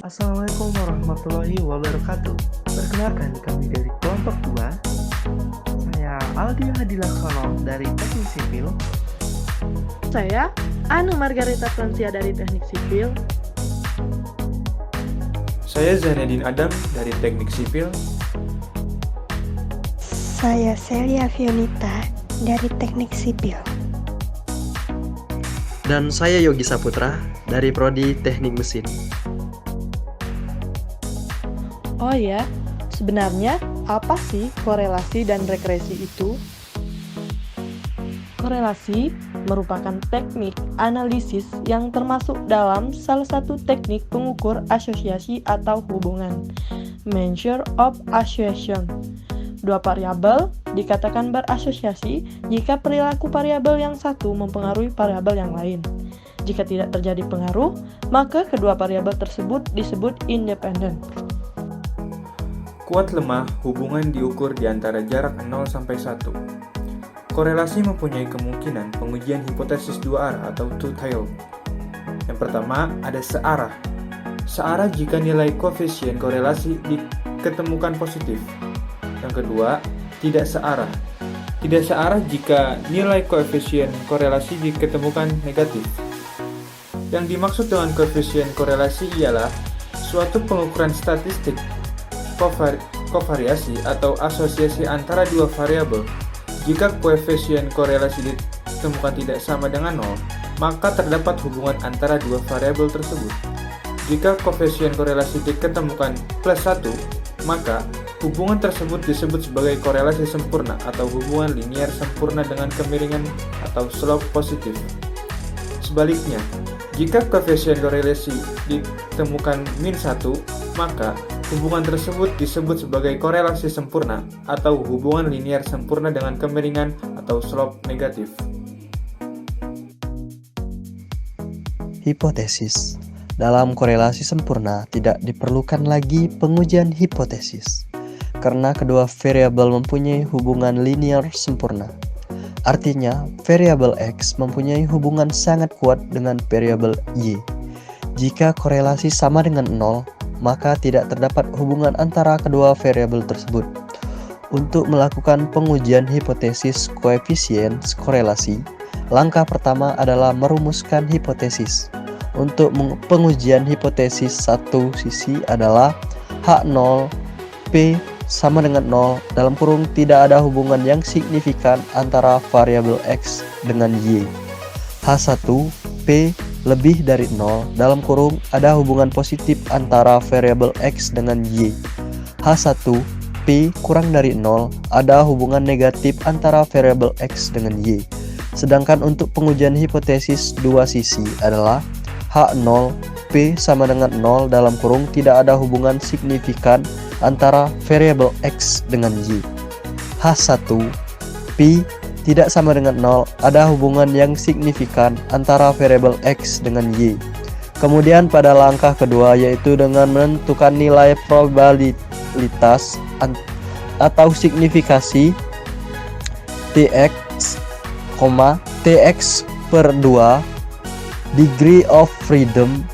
Assalamualaikum warahmatullahi wabarakatuh. Perkenalkan, kami dari kelompok 2. Saya Aldi Hadilaksono dari Teknik Sipil. Saya Anu Margareta Fransia dari Teknik Sipil. Saya Zainuddin Adam dari Teknik Sipil. Saya Celia Fionita dari Teknik Sipil. Dan saya Yogi Saputra dari Prodi Teknik Mesin. Oh ya, sebenarnya apa sih korelasi dan regresi itu? Korelasi merupakan teknik analisis yang termasuk dalam salah satu teknik pengukur asosiasi atau hubungan, measure of association. Dua variabel dikatakan berasosiasi jika perilaku variabel yang satu mempengaruhi variabel yang lain. Jika tidak terjadi pengaruh, maka kedua variabel tersebut disebut independen. Kuat lemah hubungan diukur di antara jarak 0 sampai 1. Korelasi mempunyai kemungkinan pengujian hipotesis dua arah atau two-tailed. Yang pertama, ada searah. Searah jika nilai koefisien korelasi diketemukan positif. Yang kedua, tidak searah. Tidak searah jika nilai koefisien korelasi diketemukan negatif. Yang dimaksud dengan koefisien korelasi ialah suatu pengukuran statistik kovariasi atau asosiasi antara dua variabel. Jika koefisien korelasi ditemukan tidak sama dengan 0, maka terdapat hubungan antara dua variabel tersebut. Jika koefisien korelasi diketemukan plus 1, maka hubungan tersebut disebut sebagai korelasi sempurna atau hubungan linier sempurna dengan kemiringan atau slope positif. Sebaliknya, jika koefisien korelasi ditemukan min 1, maka hubungan tersebut disebut sebagai korelasi sempurna atau hubungan linier sempurna dengan kemiringan atau slope negatif. Hipotesis. Dalam korelasi sempurna tidak diperlukan lagi pengujian hipotesis karena kedua variabel mempunyai hubungan linear sempurna. Artinya, variabel X mempunyai hubungan sangat kuat dengan variabel Y. Jika korelasi sama dengan 0, maka tidak terdapat hubungan antara kedua variabel tersebut. Untuk melakukan pengujian hipotesis koefisien korelasi, langkah pertama adalah merumuskan hipotesis. Untuk pengujian hipotesis satu sisi adalah H0 P sama dengan 0 dalam kurung tidak ada hubungan yang signifikan antara variabel X dengan Y. H1 P lebih dari 0 dalam kurung ada hubungan positif antara variabel X dengan Y. H1 P kurang dari 0 ada hubungan negatif antara variabel X dengan Y. Sedangkan untuk pengujian hipotesis dua sisi adalah H0 P sama dengan 0 dalam kurung tidak ada hubungan signifikan antara variabel X dengan Y. H1 P tidak sama dengan 0 ada hubungan yang signifikan antara variabel X dengan Y. Kemudian pada langkah kedua yaitu dengan menentukan nilai probabilitas atau signifikasi Tx, Tx per 2 degree of freedom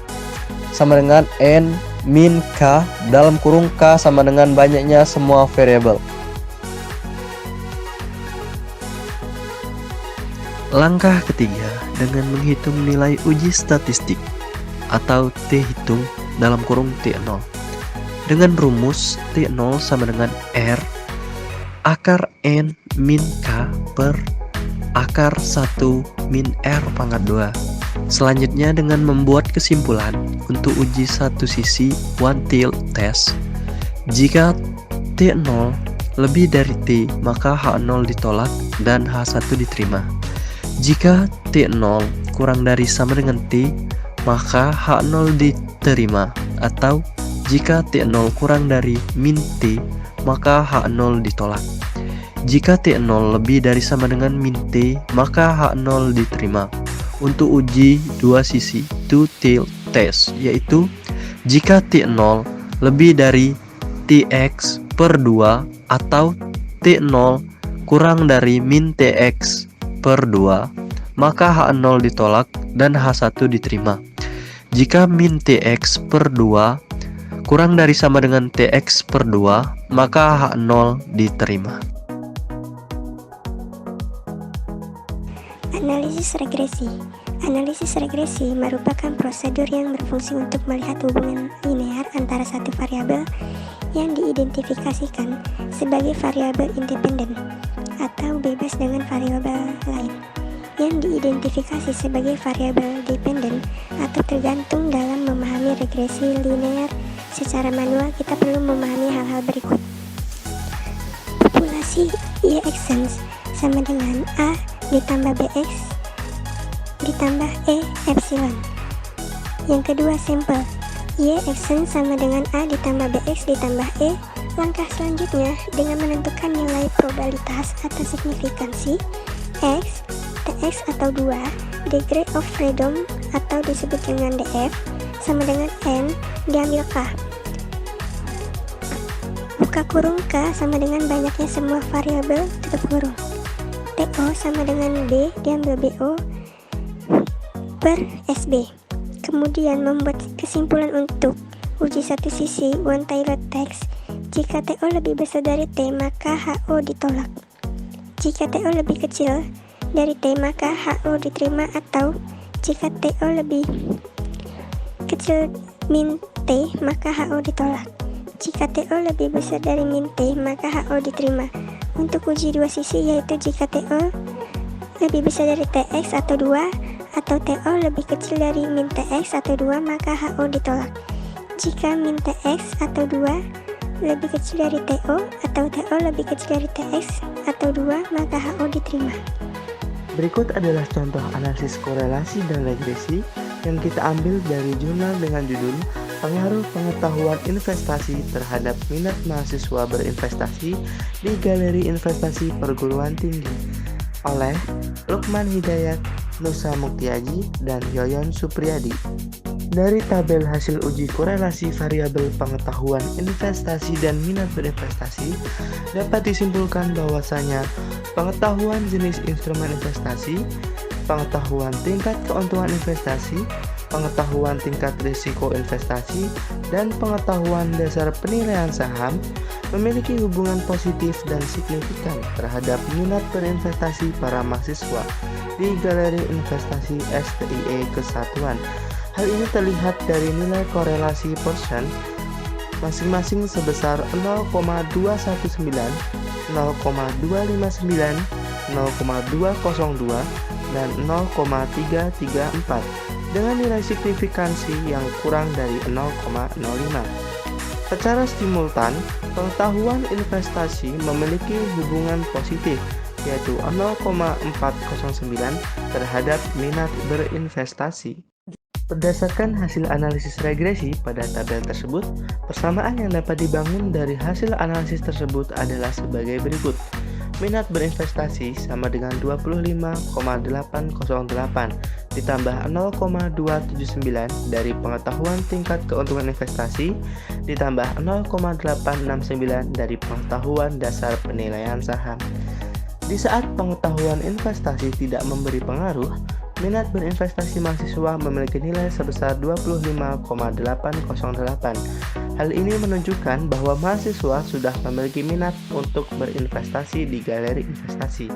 sama dengan N min K dalam kurung K sama dengan banyaknya semua variabel. Langkah ketiga dengan menghitung nilai uji statistik atau T hitung dalam kurung T0 dengan rumus T0 sama dengan R akar N min K per akar 1 min R pangkat 2. Selanjutnya dengan membuat kesimpulan untuk uji satu sisi one tilt test. Jika T0 lebih dari T, maka H0 ditolak dan H1 diterima. Jika T0 kurang dari sama dengan T, maka H0 diterima. Atau jika T0 kurang dari min T, maka H0 ditolak. Jika T0 lebih dari sama dengan min T, maka H0 diterima. Untuk uji dua sisi two-tilt test, yaitu jika T0 lebih dari Tx per 2 atau T0 kurang dari min Tx per 2, maka H0 ditolak dan H1 diterima. Jika min Tx per 2 kurang dari sama dengan TX per 2, maka H0 diterima. Analisis regresi. Analisis regresi merupakan prosedur yang berfungsi untuk melihat hubungan linear antara satu variabel yang diidentifikasikan sebagai variabel independen atau bebas dengan variabel lain yang diidentifikasi sebagai variabel dependen atau tergantung. Dalam memahami regresi linear secara manual, kita perlu memahami hal-hal berikut. Populasi Y extens sama dengan A ditambah BX ditambah E epsilon. Yang kedua, sampel Y extens sama dengan A ditambah BX ditambah E. Langkah selanjutnya dengan menentukan nilai probabilitas atau signifikansi X, TX atau 2, degree of freedom atau disebut dengan DF sama dengan N diambil K. Buka kurung K sama dengan banyaknya semua variabel tutup kurung. TO sama dengan B diambil BO per SB. Kemudian membuat kesimpulan untuk uji satu sisi one-tailed text. Jika TO lebih besar dari T, maka HO ditolak. Jika TO lebih kecil dari T, maka HO diterima, atau jika TO lebih kecil min T, maka HO ditolak. Jika TO lebih besar dari min T, maka HO diterima. Untuk uji dua sisi, yaitu jika TO lebih besar dari TX atau 2, atau TO lebih kecil dari min TX atau 2, maka HO ditolak. Jika min TX atau 2 lebih kecil dari TO, atau TO lebih kecil dari TX atau 2, maka HO diterima. Berikut adalah contoh analisis korelasi dan regresi yang kita ambil dari jurnal dengan judul Pengaruh Pengetahuan Investasi Terhadap Minat Mahasiswa Berinvestasi di Galeri Investasi Perguruan Tinggi oleh Lukman Hidayat, Nusa Muktiaji, dan Yoyon Supriyadi. Dari tabel hasil uji korelasi variabel pengetahuan investasi dan minat berinvestasi, dapat disimpulkan bahwasanya pengetahuan jenis instrumen investasi, pengetahuan tingkat keuntungan investasi, pengetahuan tingkat risiko investasi, dan pengetahuan dasar penilaian saham memiliki hubungan positif dan signifikan terhadap minat berinvestasi para mahasiswa di Galeri Investasi STIE Kesatuan. Hal ini terlihat dari nilai korelasi persen masing-masing sebesar 0,219, 0,259, 0,202, dan 0,334 dengan nilai signifikansi yang kurang dari 0,05. Secara simultan, pengetahuan investasi memiliki hubungan positif, yaitu 0,409 terhadap minat berinvestasi. Berdasarkan hasil analisis regresi pada tabel tersebut, persamaan yang dapat dibangun dari hasil analisis tersebut adalah sebagai berikut. Minat berinvestasi sama dengan 25,808 ditambah 0,279 dari pengetahuan tingkat keuntungan investasi ditambah 0,869 dari pengetahuan dasar penilaian saham. Di saat pengetahuan investasi tidak memberi pengaruh, minat berinvestasi mahasiswa memiliki nilai sebesar 25,808. Hal ini menunjukkan bahwa mahasiswa sudah memiliki minat untuk berinvestasi di galeri investasi.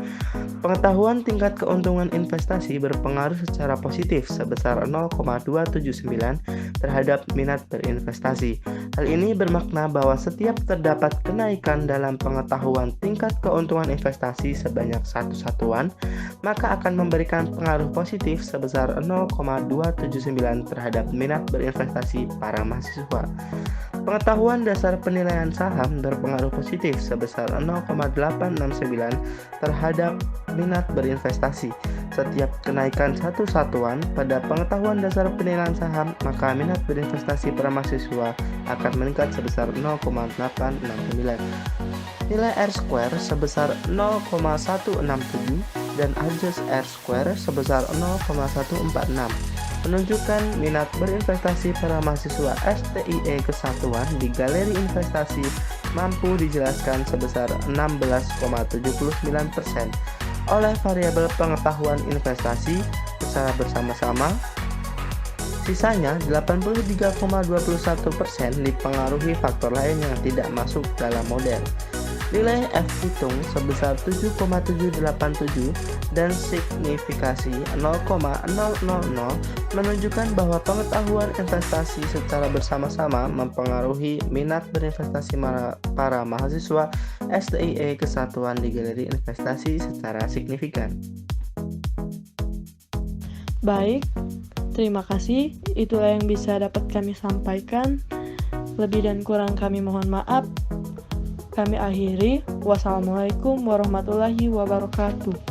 Pengetahuan tingkat keuntungan investasi berpengaruh secara positif sebesar 0,279 terhadap minat berinvestasi. Hal ini bermakna bahwa setiap terdapat kenaikan dalam pengetahuan tingkat keuntungan investasi sebanyak satu satuan, maka akan memberikan pengaruh positif sebesar 0,279 terhadap minat berinvestasi para mahasiswa. Pengetahuan dasar penilaian saham berpengaruh positif sebesar 0,869 terhadap minat berinvestasi. Setiap kenaikan satu satuan pada pengetahuan dasar penilaian saham, maka minat berinvestasi para mahasiswa akan meningkat sebesar 0,869. Nilai R-square sebesar 0,167 dan adjust R-square sebesar 0,146 menunjukkan minat berinvestasi para mahasiswa STIE Kesatuan di Galeri Investasi mampu dijelaskan sebesar 16,79% oleh variabel pengetahuan investasi secara bersama-sama Sisanya 83,21% dipengaruhi faktor lain yang tidak masuk dalam model. Nilai F hitung sebesar 7,787 dan signifikasi 0,000 menunjukkan bahwa pengetahuan investasi secara bersama-sama mempengaruhi minat berinvestasi para mahasiswa STIE Kesatuan di Galeri Investasi secara signifikan. Baik, terima kasih. Itulah yang bisa dapat kami sampaikan. Lebih dan kurang kami mohon maaf. Kami akhiri. Wassalamualaikum warahmatullahi wabarakatuh.